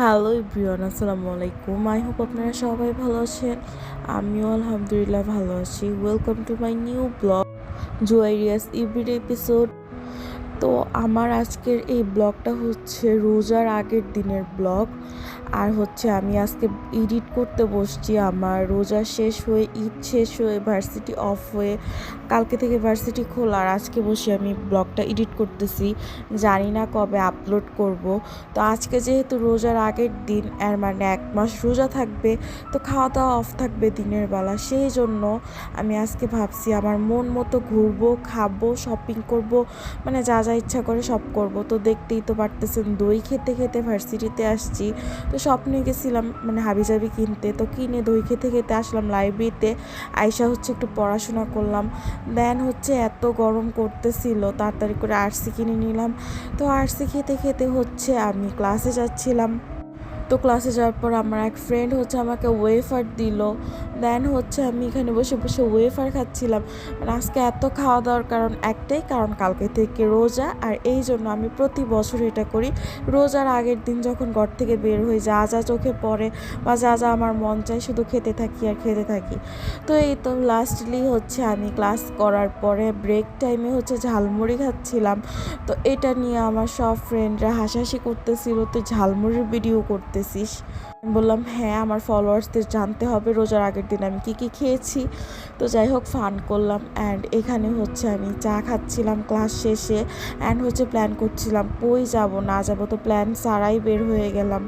Hello everyone, আসসালামু আলাইকুম। I hope আপনারা সবাই ভালো আছেন। আমিও আলহামদুলিল্লাহ ভালো আছি। Welcome to my new blog Juairia's everyday episode. তো আমার আজকের এই ব্লগটা হচ্ছে রোজার আগের দিনের ব্লগ। আর হচ্ছে আমি আজকে এডিট করতে বসছি। আমার রোজা শেষ হয়ে, ঈদ শেষ হয়ে, ভার্সিটি অফ হয়ে, কালকে থেকে ভার্সিটি খোলা, আর আজকে বসে আমি ব্লগটা এডিট করতেছি। জানি না কবে আপলোড করব। তো আজকে যেহেতু রোজার আগের দিন, এর মানে 1 মাস রোজা থাকবে, তো খাওয়া দাওয়া অফ থাকবে দিনের বেলা, সেই জন্য আমি আজকে ভাবছি আমার মন মতো ঘুরবো, খাবো, শপিং করব, মানে যা যা ইচ্ছা করে সব করব। তো দেখতেই তো পারতেছেন, দই খেতে খেতে ভার্সিটিতে আসছি। তো স্বপ্নে গেছিলাম মানে হাবিজাবি কিনতে, তো কিনে দই খেতে খেতে আসলাম লাইব্রেরিতে। আয়শা হচ্ছে একটু পড়াশোনা করলাম। দেন হচ্ছে এত গরম করতেছিল, তাড়াতাড়ি করে আরসি কিনে নিলাম। তো আরসি খেতে খেতে হচ্ছে আমি ক্লাসে যাচ্ছিলাম। তো ক্লাসে যাওয়ার পর আমার এক ফ্রেন্ড হচ্ছে আমাকে ওয়েফার দিল। দেন হচ্ছে আমি এখানে বসে বসে ওয়েফার খাচ্ছিলাম। মানে আজকে এত খাওয়া দাওয়ার কারণ একটাই, কারণ কালকে থেকে রোজা, আর এই জন্য আমি প্রতি বছর এটা করি। রোজার আগের দিন যখন ঘর থেকে বের হই, যা যা চোখে পড়ে বা যা যা আমার মন চায় শুধু খেতে থাকি আর খেতে থাকি। তো এই তো লাস্টলি হচ্ছে আমি ক্লাস করার পরে ব্রেক টাইমে হচ্ছে ঝালমুড়ি খাচ্ছিলাম। তো এটা নিয়ে আমার সব ফ্রেন্ডরা হাসাহাসি করতেছিল, তুই ঝালমুড়ির ভিডিও করতেছিস? আমি বললাম হ্যাঁ, আমার ফলোয়ার্সদের জানতে হবে রোজার আগের দিন আমি কী কী খেয়েছি। তো যাই হোক, ফান করলাম। অ্যান্ড এখানে হচ্ছে আমি চা খাচ্ছিলাম ক্লাস শেষে। অ্যান্ড হচ্ছে প্ল্যান করছিলাম কই যাব না যাব, তো প্ল্যান ছাড়াই বের হয়ে গেলাম।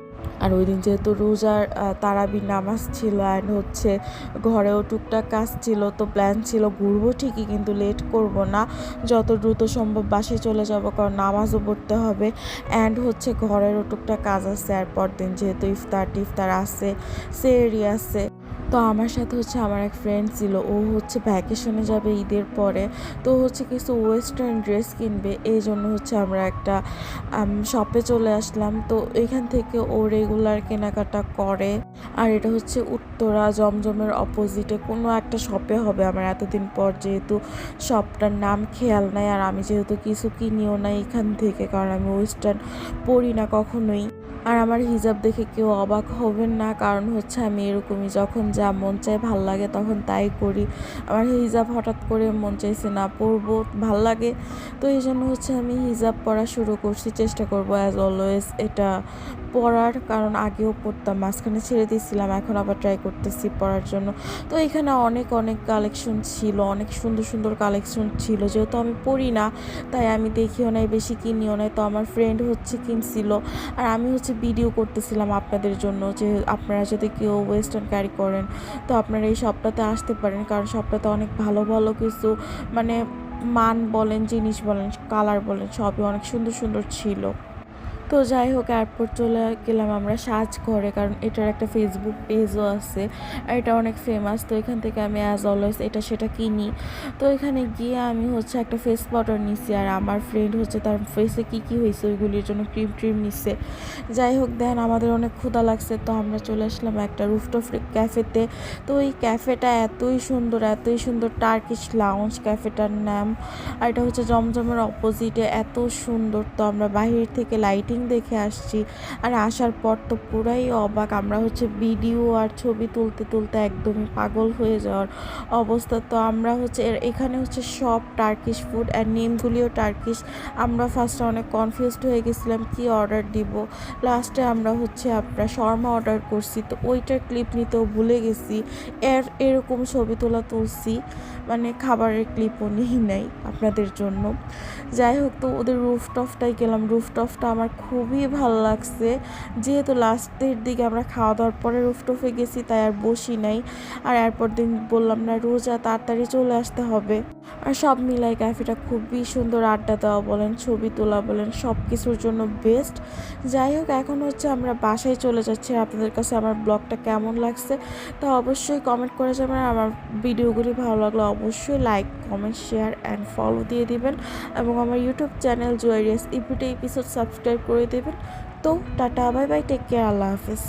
আর ওই দিন যেহেতু রোজার তারাবির নামাজ ছিল, অ্যান্ড হচ্ছে ঘরেও টুকটাক কাজ ছিল, তো প্ল্যান ছিল ঘুরবো ঠিকই কিন্তু লেট করব না, যত দ্রুত সম্ভব বাসায় চলে যাব, কারণ নামাজও পড়তে হবে। অ্যান্ড হচ্ছে ঘরেরও টুকটাক কাজ আছে, আর পরদিন যেহেতু ইফতার টিফতার আছে, সেহরি আছে। তো আমার সাথে হচ্ছে আমার এক ফ্রেন্ড ছিল, ও হচ্ছে ভ্যাকেশনে যাবে ঈদের পরে। তো হচ্ছে কিছু ওয়েস্টার্ন ড্রেস কিনবে, এই জন্য হচ্ছে আমরা একটা শপে চলে আসলাম। তো এখান থেকে ও রেগুলার কেনাকাটা করে। আর এটা হচ্ছে উত্তরা জমজমের অপোজিটে কোনো একটা শপে হবে। আমার এতদিন পর যেহেতু শপটার নাম খেয়াল নাই, আর আমি যেহেতু কিছু কিনিও না এখান থেকে, কারণ আমি ওয়েস্টার্ন পরি না কখনোই। আর আমার হিজাব দেখে কেউ অবাক হবেন না, কারণ হচ্ছে আমি এরকমই, যখন যা মন চায় ভাল লাগে তখন তাই করি। আমার হিজাব হঠাৎ করে মন চাইছে না পরবো, ভাল লাগে, তো এই জন্য হচ্ছে আমি হিজাব পরা শুরু করছি। চেষ্টা করবো অ্যাজ অলওয়েজ এটা পরার, কারণ আগেও পরতাম, মাঝখানে ছেড়ে দিয়েছিলাম, এখন আবার ট্রাই করতেছি পরার জন্য। তো এখানে অনেক অনেক কালেকশন ছিল, অনেক সুন্দর সুন্দর কালেকশন ছিল। যেহেতু আমি পরি না, তাই আমি দেখিও নাই, বেশি কিনিও নাই। তো আমার ফ্রেন্ড হচ্ছে কিনছিল, আর আমি হচ্ছে ভিডিও করতেছিলাম আপনাদের জন্য, যে আপনারা যদি কেউ ওয়েস্টার্ন ক্যারি করেন তো আপনারা এই শপটাতে আসতে পারেন, কারণ শপটাতে অনেক ভালো ভালো কিছু, মানে মান বলেন, জিনিস বলেন, কালার বলেন, সবই অনেক সুন্দর সুন্দর ছিল। তো যাই হোক, এয়ারপোর্ট চলে গেলাম আমরা সাজঘরে, কারণ এটার একটা ফেসবুক পেজও আছে, আর এটা অনেক ফেমাস। তো এখান থেকে আমি অ্যাজ অলওয়েজ এটা সেটা কিনি। তো এখানে গিয়ে আমি হচ্ছে একটা ফেস পাউডার নিছি, আর আমার ফ্রেন্ড হচ্ছে তার ফেসে কী কী হয়েছে ওইগুলির জন্য ক্রিম ট্রিম নিচ্ছে। যাই হোক, দেন আমাদের অনেক ক্ষুধা লাগছে, তো আমরা চলে আসলাম একটা রুফটপ ক্যাফেতে। তো ওই ক্যাফেটা এতই সুন্দর, এতই সুন্দর, টার্কিশ লাউঞ্জ ক্যাফেটার নাম। আর এটা হচ্ছে জমজমের অপোজিটে, এত সুন্দর। তো আমরা বাইরে থেকে লাইটিং দেখে আসছি, আর আসার পর তো পুরাই অবাক। আমরা হচ্ছে ভিডিও আর ছবি তুলতে তুলতে একদমই পাগল হয়ে যাওয়ার অবস্থা। তো আমরা হচ্ছে এখানে হচ্ছে সব টার্কিশ ফুড, আর নেমগুলিও টার্কিশ। আমরা ফার্স্টে অনেক কনফিউজড হয়ে গেছিলাম কি অর্ডার দিব। লাস্টে আমরা হচ্ছে আপনার শর্মা অর্ডার করছি, তো ওইটার ক্লিপ নিতেও ভুলে গেছি। এরকম ছবি তুলছি, মানে খাবারের ক্লিপও নিই নাই আপনাদের জন্য। যাই হোক, তো ওদের রুফটপটাই গেলাম। রুফটপটা আমার খুবই ভালো লাগছে, যেহেতু লাস্টের দিকে আমরা খাওয়া দাওয়ার পরে রুফটপে গেছি, তাই আর বসি নাই। আর এরপর দিন বললাম না রোজা, তাড়াতাড়ি চলে আসতে হবে। আর সব মিলাই ক্যাফেটা খুবই সুন্দর, আড্ডা দেওয়া বলেন, ছবি তোলা বলেন, সব কিছুর জন্য বেস্ট। যাই হোক, এখন হচ্ছে আমরা বাসায় চলে যাচ্ছি। আপনাদের কাছে আমার ব্লগটা কেমন লাগছে তা অবশ্যই কমেন্ট করে যাবেন। আর আমার ভিডিওগুলি ভালো লাগলে অবশ্যই like, comment, share and follow দিয়ে দিবেন, এবং আমার YouTube channel Juairia's everyday episode subscribe করে দেবেন। তো ta-ta, bye bye, take care, আল্লাহ হাফেজ।